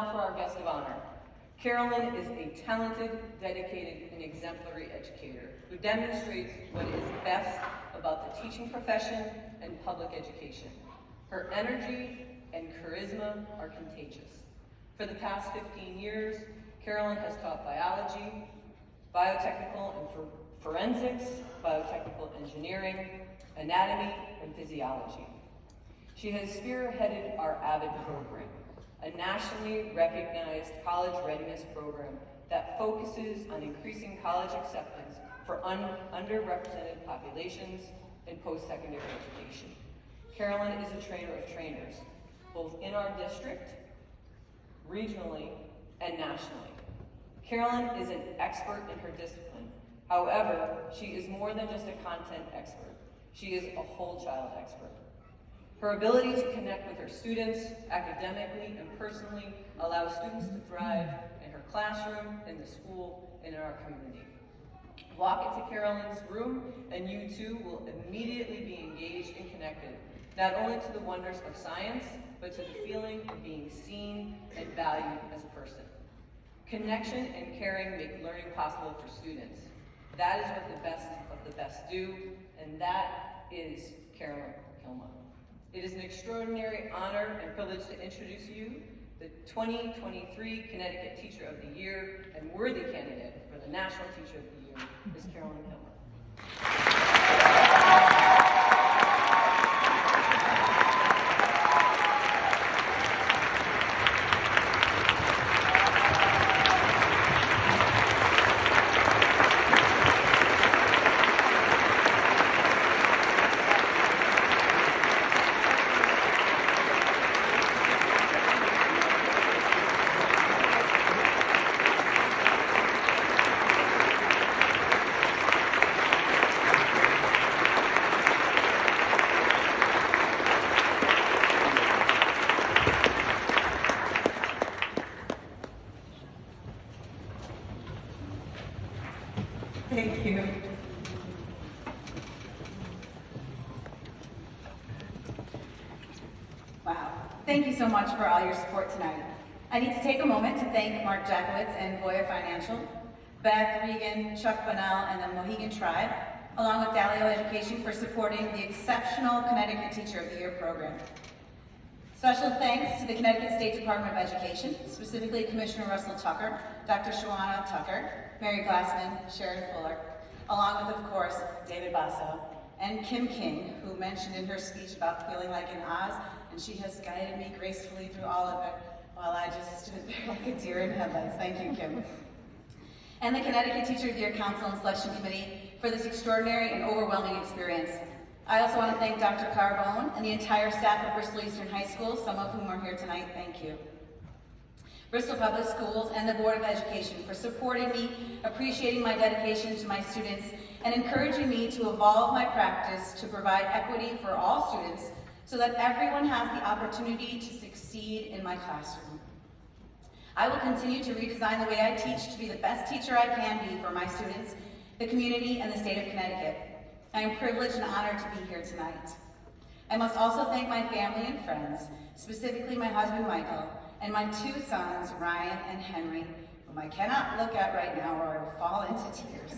For our guest of honor, Carolyn is a talented, dedicated, and exemplary educator who demonstrates what is best about the teaching profession and public education. Her energy and charisma are contagious. For the past 15 years, Carolyn has taught biology, biotechnical and forensics, biotechnical engineering, anatomy, and physiology. She has spearheaded our AVID program, a nationally recognized college readiness program that focuses on increasing college acceptance for underrepresented populations in post-secondary education. Carolyn is a trainer of trainers, both in our district, regionally, and nationally. Carolyn is an expert in her discipline. However, she is more than just a content expert. She is a whole child expert. Her ability to connect with her students academically and personally allows students to thrive in her classroom, in the school, and in our community. Walk into Carolyn's room and you too will immediately be engaged and connected, not only to the wonders of science, but to the feeling of being seen and valued as a person. Connection and caring make learning possible for students. That is what the best of the best do, and that is Carolyn Kielma. It is an extraordinary honor and privilege to introduce you, the 2023 Connecticut Teacher of the Year and worthy candidate for the National Teacher of the Year, Ms. Carolyn Kielma. Thank you. Wow. Thank you so much for all your support tonight. I need to take a moment to thank Mark Jakowitz and Voya Financial, Beth Regan, Chuck Bunnell, and the Mohegan Tribe, along with Dalio Education for supporting the exceptional Connecticut Teacher of the Year program. Special thanks to the Connecticut State Department of Education, specifically Commissioner Russell Tucker, Dr. Shawana Tucker, Mary Glassman, Sharon Fuller, along with, of course, David Basso, and Kim King, who mentioned in her speech about feeling like in Oz, and she has guided me gracefully through all of it while I just stood there like a deer in headlights. Thank you, Kim. And the Connecticut Teacher of the Year Council and Selection Committee for this extraordinary and overwhelming experience. I also want to thank Dr. Carbone and the entire staff of Bristol Eastern High School, some of whom are here tonight. Thank you. Bristol Public Schools and the Board of Education for supporting me, appreciating my dedication to my students, and encouraging me to evolve my practice to provide equity for all students so that everyone has the opportunity to succeed in my classroom. I will continue to redesign the way I teach to be the best teacher I can be for my students, the community, and the state of Connecticut. I am privileged and honored to be here tonight. I must also thank my family and friends, specifically my husband Michael, and my two sons, Ryan and Henry, whom I cannot look at right now or I will fall into tears.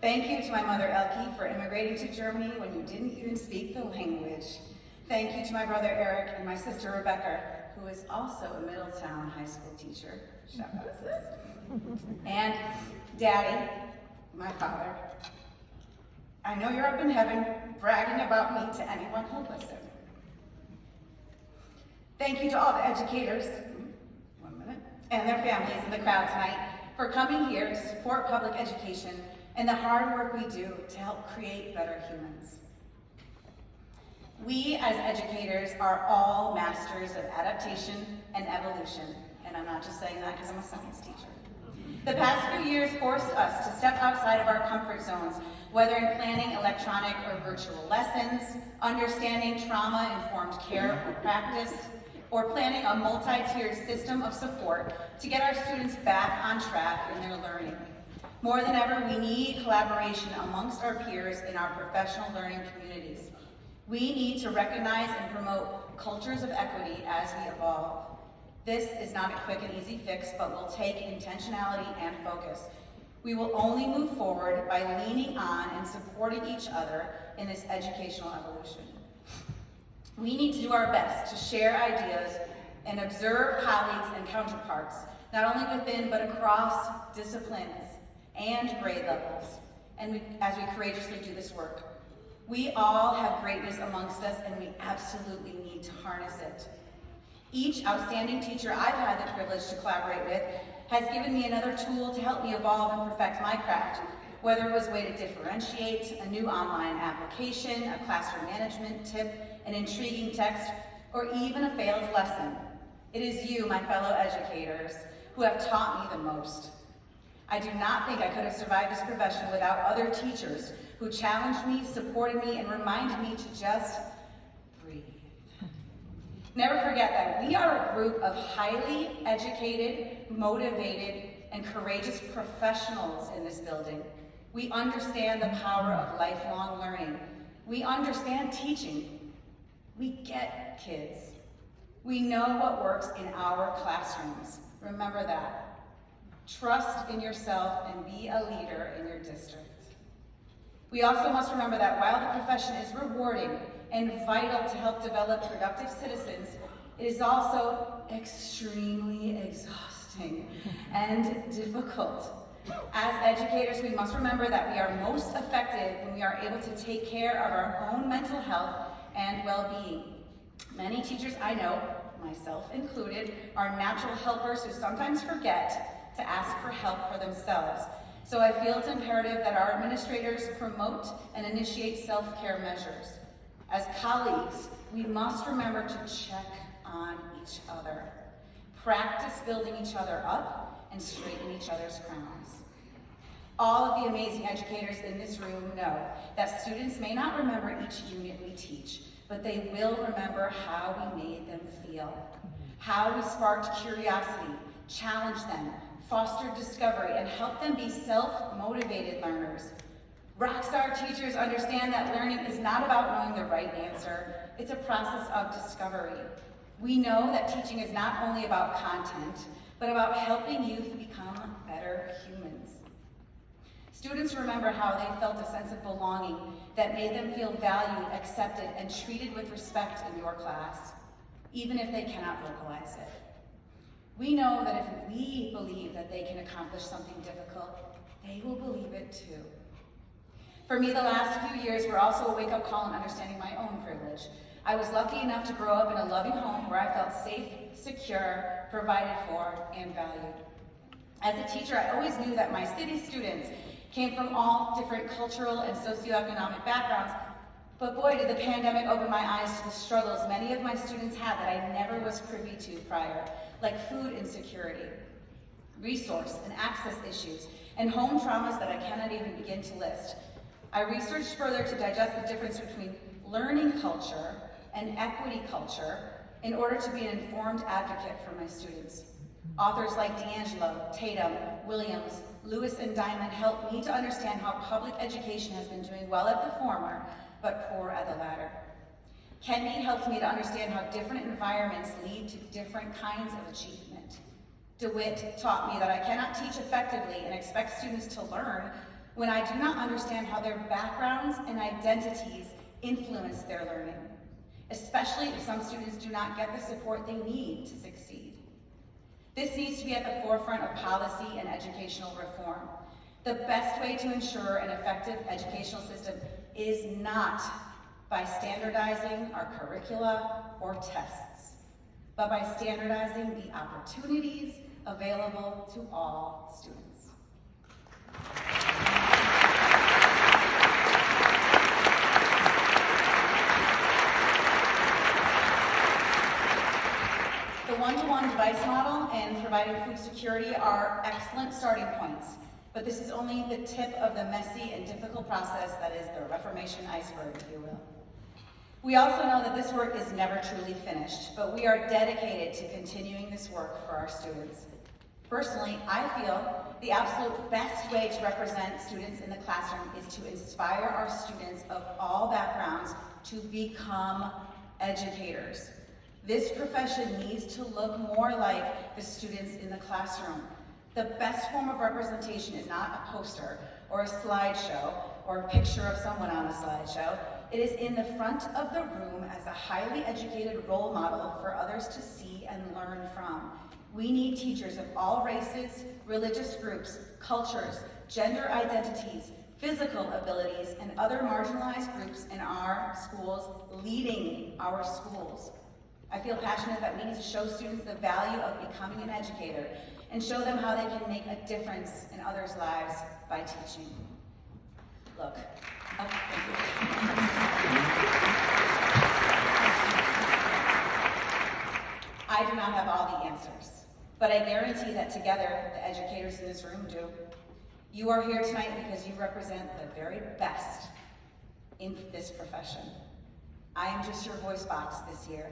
Thank you to my mother Elke for immigrating to Germany when you didn't even speak the language. Thank you to my brother Eric and my sister Rebecca, who is also a Middletown high school teacher. Shout out, sis. And Daddy, my father. I know you're up in heaven bragging about me to anyone who'll listen. Thank you to all the educators, and their families in the crowd tonight for coming here to support public education and the hard work we do to help create better humans. We as educators are all masters of adaptation and evolution, and I'm not just saying that because I'm a science teacher. The past few years forced us to step outside of our comfort zones, whether in planning electronic or virtual lessons, understanding trauma-informed care or practice, or planning a multi-tiered system of support to get our students back on track in their learning. More than ever, we need collaboration amongst our peers in our professional learning communities. We need to recognize and promote cultures of equity as we evolve. This is not a quick and easy fix, but will take intentionality and focus. We will only move forward by leaning on and supporting each other in this educational evolution. We need to do our best to share ideas and observe colleagues and counterparts, not only within but across disciplines and grade levels, and as we courageously do this work. We all have greatness amongst us, and we absolutely need to harness it. Each outstanding teacher I've had the privilege to collaborate with has given me another tool to help me evolve and perfect my craft, whether it was a way to differentiate, a new online application, a classroom management tip, an intriguing text, or even a failed lesson. It is you, my fellow educators, who have taught me the most. I do not think I could have survived this profession without other teachers who challenged me, supported me, and reminded me to just breathe. Never forget that we are a group of highly educated, motivated, and courageous professionals in this building. We understand the power of lifelong learning. We understand teaching. We get kids. We know what works in our classrooms. Remember that. Trust in yourself and be a leader in your district. We also must remember that while the profession is rewarding and vital to help develop productive citizens, it is also extremely exhausting and difficult. As educators, we must remember that we are most effective when we are able to take care of our own mental health and well-being. Many teachers I know, myself included, are natural helpers who sometimes forget to ask for help for themselves. So I feel it's imperative that our administrators promote and initiate self-care measures. As colleagues, we must remember to check on each other, practice building each other up, and straighten each other's crowns. All of the amazing educators in this room know that students may not remember each unit we teach, but they will remember how we made them feel, how we sparked curiosity, challenged them, fostered discovery, and helped them be self-motivated learners. Rockstar teachers understand that learning is not about knowing the right answer, it's a process of discovery. We know that teaching is not only about content, but about helping youth become better humans. Students remember how they felt a sense of belonging that made them feel valued, accepted, and treated with respect in your class, even if they cannot vocalize it. We know that if we believe that they can accomplish something difficult, they will believe it too. For me, the last few years were also a wake-up call in understanding my own privilege. I was lucky enough to grow up in a loving home where I felt safe, secure, provided for, and valued. As a teacher, I always knew that my city students came from all different cultural and socioeconomic backgrounds, but boy, did the pandemic open my eyes to the struggles many of my students had that I never was privy to prior, like food insecurity, resource and access issues, and home traumas that I cannot even begin to list. I researched further to digest the difference between learning culture and equity culture in order to be an informed advocate for my students. Authors like D'Angelo, Tatum, Williams, Lewis, and Diamond helped me to understand how public education has been doing well at the former, but poor at the latter. Kendi helped me to understand how different environments lead to different kinds of achievement. DeWitt taught me that I cannot teach effectively and expect students to learn when I do not understand how their backgrounds and identities influence their learning, especially if some students do not get the support they need to succeed. This needs to be at the forefront of policy and educational reform. The best way to ensure an effective educational system is not by standardizing our curricula or tests, but by standardizing the opportunities available to all students. The one-to-one device model and providing food security are excellent starting points, but this is only the tip of the messy and difficult process that is the Reformation iceberg, if you will. We also know that this work is never truly finished, but we are dedicated to continuing this work for our students. Personally, I feel the absolute best way to represent students in the classroom is to inspire our students of all backgrounds to become educators. This profession needs to look more like the students in the classroom. The best form of representation is not a poster or a slideshow or a picture of someone on a slideshow. It is in the front of the room as a highly educated role model for others to see and learn from. We need teachers of all races, religious groups, cultures, gender identities, physical abilities, and other marginalized groups in our schools, leading our schools. I feel passionate that we need to show students the value of becoming an educator and show them how they can make a difference in others' lives by teaching. Look. Oh, thank you. I do not have all the answers, but I guarantee that together, the educators in this room do. You are here tonight because you represent the very best in this profession. I am just your voice box this year.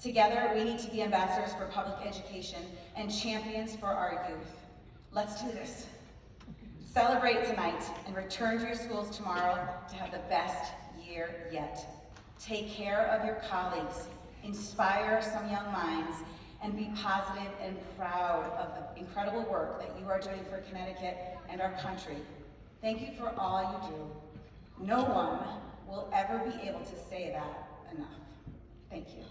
Together, we need to be ambassadors for public education and champions for our youth. Let's do this. Celebrate tonight and return to your schools tomorrow to have the best year yet. Take care of your colleagues, inspire some young minds, and be positive and proud of the incredible work that you are doing for Connecticut and our country. Thank you for all you do. No one will ever be able to say that enough. Thank you.